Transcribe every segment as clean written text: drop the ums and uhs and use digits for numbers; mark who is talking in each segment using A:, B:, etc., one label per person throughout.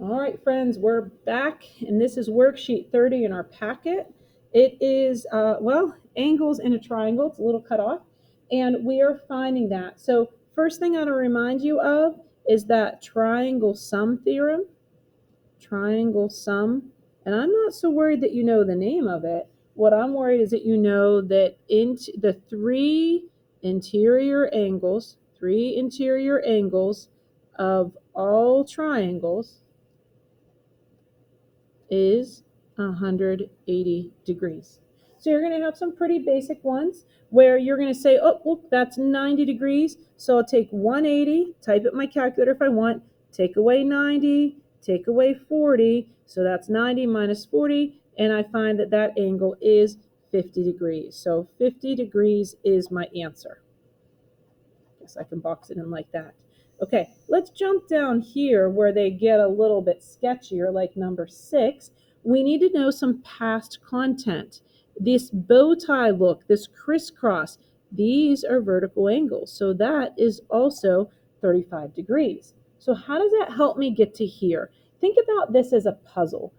A: All right, friends, we're back, and this is worksheet 30 in our packet. It is, angles in a triangle. It's a little cut off, and we are finding that. So first thing I want to remind you of is that triangle sum theorem. Triangle sum, and I'm not so worried that you know the name of it. What I'm worried is that you know that into the three interior angles of all triangles is 180 degrees. So you're going to have some pretty basic ones where you're going to say, oh, well, that's 90 degrees. So I'll take 180, type it in my calculator if I want, take away 90, take away 40. So that's 90 minus 40. And I find that that angle is 50 degrees. So 50 degrees is my answer. Guess I can box it in like that. Okay, let's jump down here where they get a little bit sketchier, like number 6. We need to know some past content. This bow tie look, this crisscross, these are vertical angles. So that is also 35 degrees. So how does that help me get to here? Think about this as a puzzle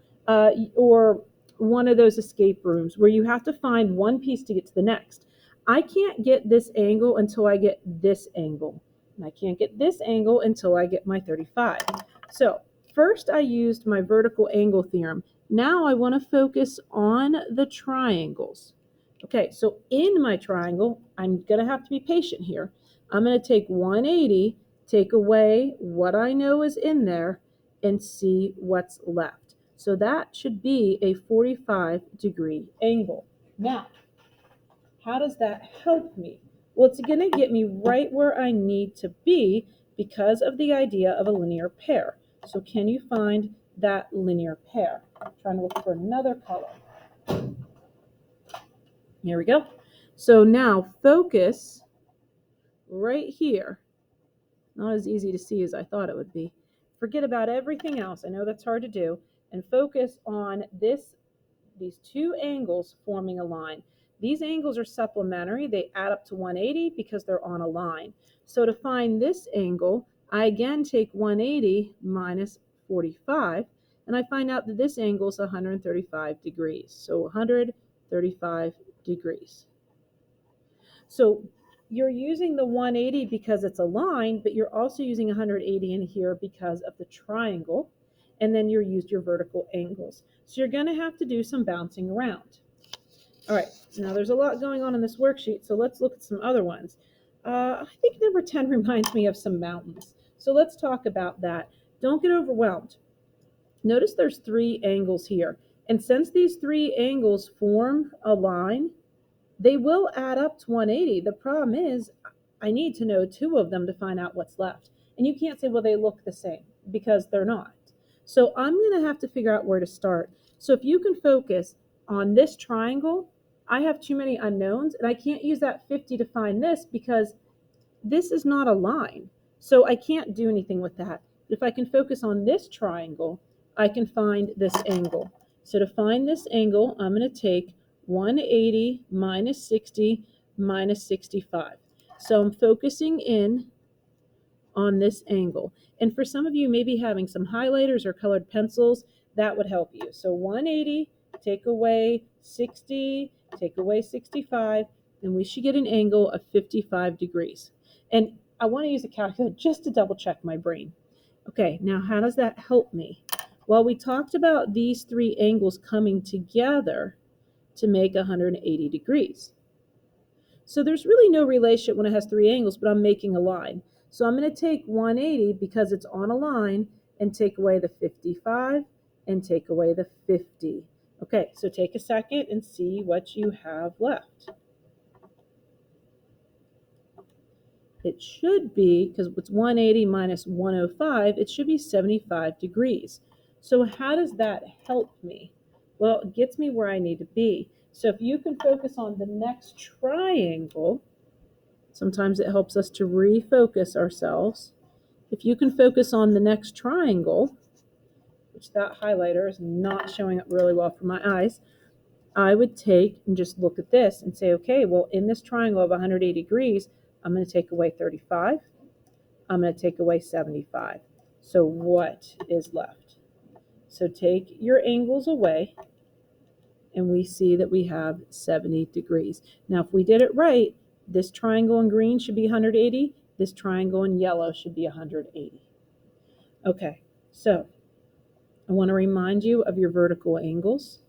A: or one of those escape rooms where you have to find one piece to get to the next. I can't get this angle until I get this angle. And I can't get this angle until I get my 35. So first I used my vertical angle theorem. Now I want to focus on the triangles. Okay, so in my triangle, I'm going to have to be patient here. I'm going to take 180, take away what I know is in there, and see what's left. So that should be a 45-degree angle. Now, how does that help me? Well, it's going to get me right where I need to be because of the idea of a linear pair. So can you find that linear pair? I'm trying to look for another color. Here we go. So now focus right here. Not as easy to see as I thought it would be. Forget about everything else. I know that's hard to do. And focus on these two angles forming a line. These angles are supplementary. They add up to 180 because they're on a line. So to find this angle, I again take 180 minus 45, and I find out that this angle is 135 degrees. So 135 degrees. So you're using the 180 because it's a line, but you're also using 180 in here because of the triangle. And then you used your vertical angles. So you're going to have to do some bouncing around. All right, now there's a lot going on in this worksheet, so let's look at some other ones. I think number 10 reminds me of some mountains. So let's talk about that. Don't get overwhelmed. Notice there's 3 angles here. And since these 3 angles form a line, they will add up to 180. The problem is I need to know 2 of them to find out what's left. And you can't say, well, they look the same, because they're not. So I'm going to have to figure out where to start. So if you can focus on this triangle, I have too many unknowns, and I can't use that 50 to find this because this is not a line. So I can't do anything with that. But if I can focus on this triangle, I can find this angle. So to find this angle, I'm going to take 180 minus 60 minus 65. So I'm focusing in on this angle. And for some of you maybe having some highlighters or colored pencils, that would help you. So 180, take away 60, take away 65, and we should get an angle of 55 degrees. And I want to use a calculator just to double check my brain. Okay, now how does that help me? Well, we talked about these 3 angles coming together to make 180 degrees. So there's really no relationship when it has 3 angles, but I'm making a line. So I'm going to take 180 because it's on a line and take away the 55 and take away the 50. Okay, so take a second and see what you have left. It should be, because it's 180 minus 105, it should be 75 degrees. So how does that help me? Well, it gets me where I need to be. So if you can focus on the next triangle, sometimes it helps us to refocus ourselves. If you can focus on the next triangle, which that highlighter is not showing up really well for my eyes, I would take and just look at this and say, okay, well, in this triangle of 180 degrees, I'm going to take away 35. I'm going to take away 75. So what is left? So take your angles away, and we see that we have 70 degrees. Now, if we did it right, this triangle in green should be 180. This triangle in yellow should be 180. Okay, so I want to remind you of your vertical angles.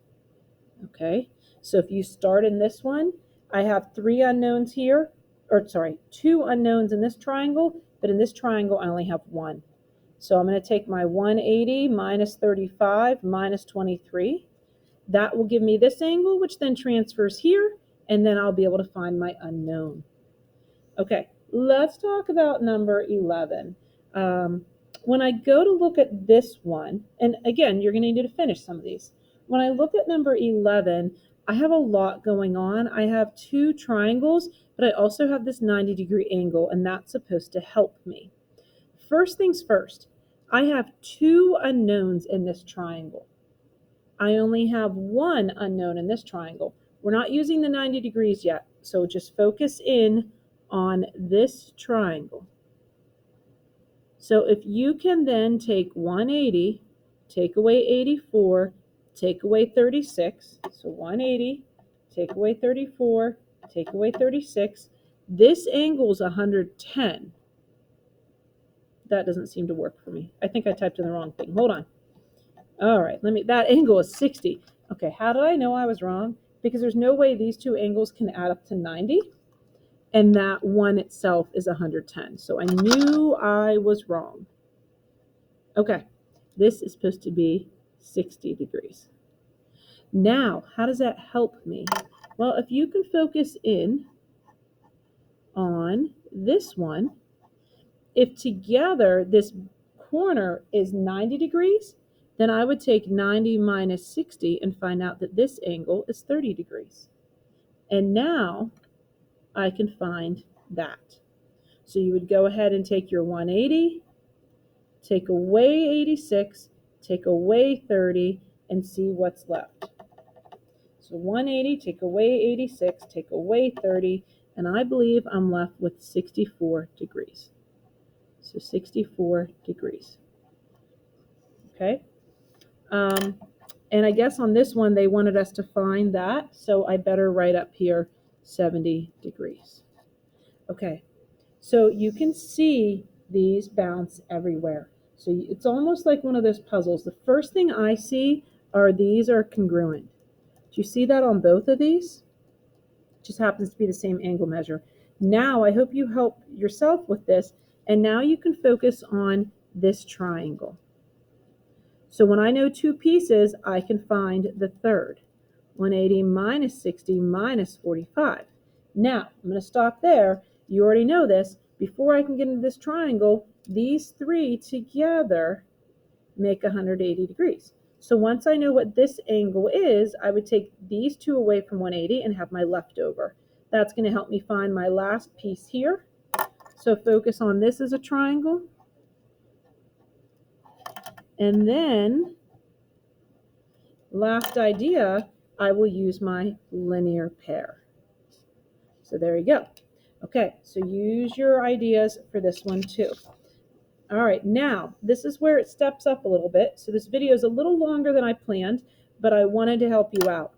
A: Okay, so if you start in this one, I have three unknowns here, or sorry, two unknowns in this triangle, but in this triangle I only have one. So I'm going to take my 180 minus 35 minus 23. That will give me this angle, which then transfers here, and then I'll be able to find my unknown. Okay, let's talk about number 11. When I go to look at this one, and again, you're going to need to finish some of these. When I look at number 11, I have a lot going on. I have two triangles, but I also have this 90-degree angle, and that's supposed to help me. First things first, I have two unknowns in this triangle. I only have one unknown in this triangle. We're not using the 90 degrees yet, so just focus in on this triangle. So if you can then take 180, take away 84, take away 36, so 180, take away 34, take away 36, this angle is 110. That doesn't seem to work for me. I think I typed in the wrong thing. Hold on. All right, that angle is 60. Okay, how did I know I was wrong? Because there's no way these two angles can add up to 90, and that one itself is 110. So I knew I was wrong. Okay, this is supposed to be 60 degrees. Now, how does that help me? Well, if you can focus in on this one, if together this corner is 90 degrees, then I would take 90 minus 60 and find out that this angle is 30 degrees. And now I can find that. So you would go ahead and take your 180, take away 86, take away 30, and see what's left. So 180, take away 86, take away 30, and I believe I'm left with 64 degrees. So 64 degrees. Okay. And I guess on this one, they wanted us to find that, so I better write up here 70 degrees. Okay, so you can see these bounce everywhere. So it's almost like one of those puzzles. The first thing I see are these are congruent. Do you see that on both of these? It just happens to be the same angle measure. Now, I hope you help yourself with this, and now you can focus on this triangle. So when I know two pieces, I can find the third. 180 minus 60 minus 45. Now, I'm going to stop there. You already know this. Before I can get into this triangle, these three together make 180 degrees. So once I know what this angle is, I would take these two away from 180 and have my leftover. That's going to help me find my last piece here. So focus on this as a triangle. And then, last idea, I will use my linear pair. So there you go. Okay, so use your ideas for this one too. All right, now this is where it steps up a little bit. So this video is a little longer than I planned, but I wanted to help you out.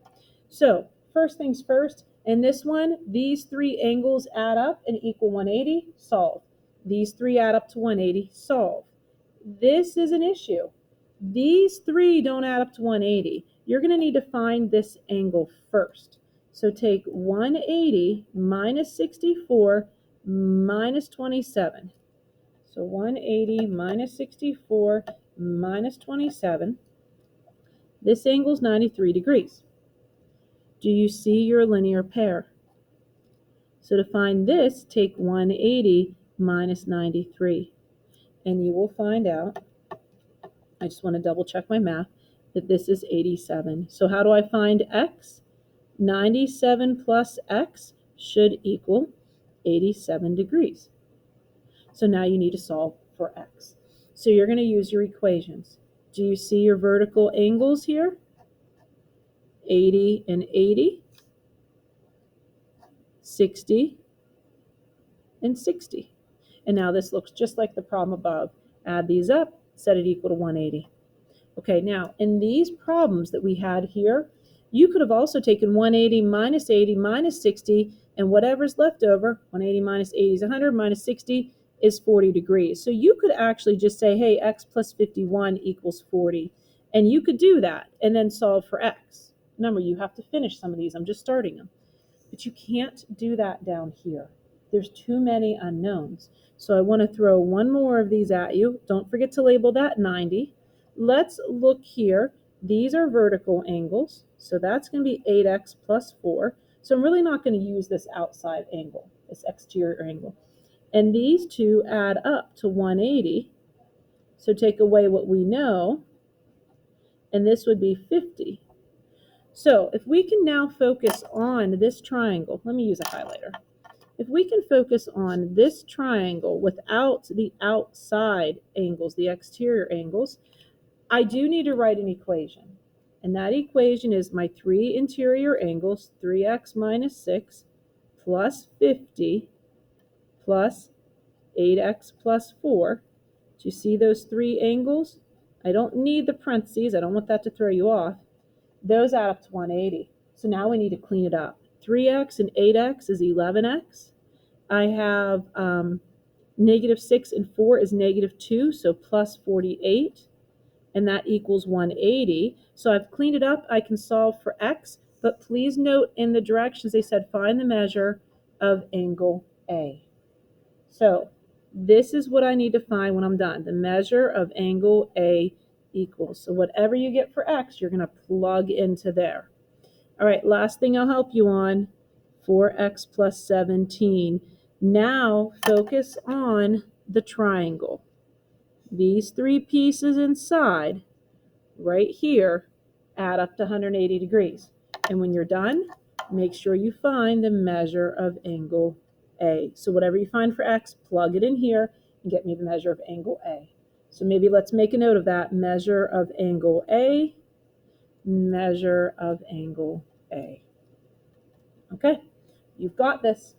A: So first things first, in this one, these three angles add up and equal 180, solve. These three add up to 180, solve. This is an issue. These three don't add up to 180. You're going to need to find this angle first. So take 180 minus 64 minus 27. So 180 minus 64 minus 27. This angle is 93 degrees. Do you see your linear pair? So to find this, take 180 minus 93. And you will find out, I just want to double check my math, that this is 87. So how do I find x? 97 plus x should equal 87 degrees. So now you need to solve for x. So you're going to use your equations. Do you see your vertical angles here? 80 and 80, 60 and 60. And now this looks just like the problem above. Add these up, set it equal to 180. Okay, now in these problems that we had here, you could have also taken 180 minus 80 minus 60, and whatever's left over, 180 minus 80 is 100, minus 60 is 40 degrees. So you could actually just say, hey, x plus 51 equals 40. And you could do that and then solve for x. Remember, you have to finish some of these. I'm just starting them. But you can't do that down here. There's too many unknowns. So I want to throw one more of these at you. Don't forget to label that 90. Let's look here. These are vertical angles. So that's going to be 8x plus 4. So I'm really not going to use this outside angle, this exterior angle. And these two add up to 180. So take away what we know, and this would be 50. So if we can now focus on this triangle, let me use a highlighter. If we can focus on this triangle without the outside angles, the exterior angles, I do need to write an equation. And that equation is my three interior angles, 3x minus 6 plus 50 plus 8x plus 4. Do you see those three angles? I don't need the parentheses. I don't want that to throw you off. Those add up to 180. So now we need to clean it up. 3x and 8x is 11x. I have negative 6 and 4 is negative 2, so plus 48, and that equals 180. So I've cleaned it up. I can solve for x, but please note in the directions they said find the measure of angle A. So this is what I need to find when I'm done. The measure of angle A equals. So whatever you get for x, you're going to plug into there. All right, last thing I'll help you on, 4x plus 17. Now focus on the triangle. These three pieces inside, right here, add up to 180 degrees. And when you're done, make sure you find the measure of angle A. So whatever you find for x, plug it in here and get me the measure of angle A. So maybe let's make a note of that. Measure of angle A, measure of angle A. Okay, you've got this.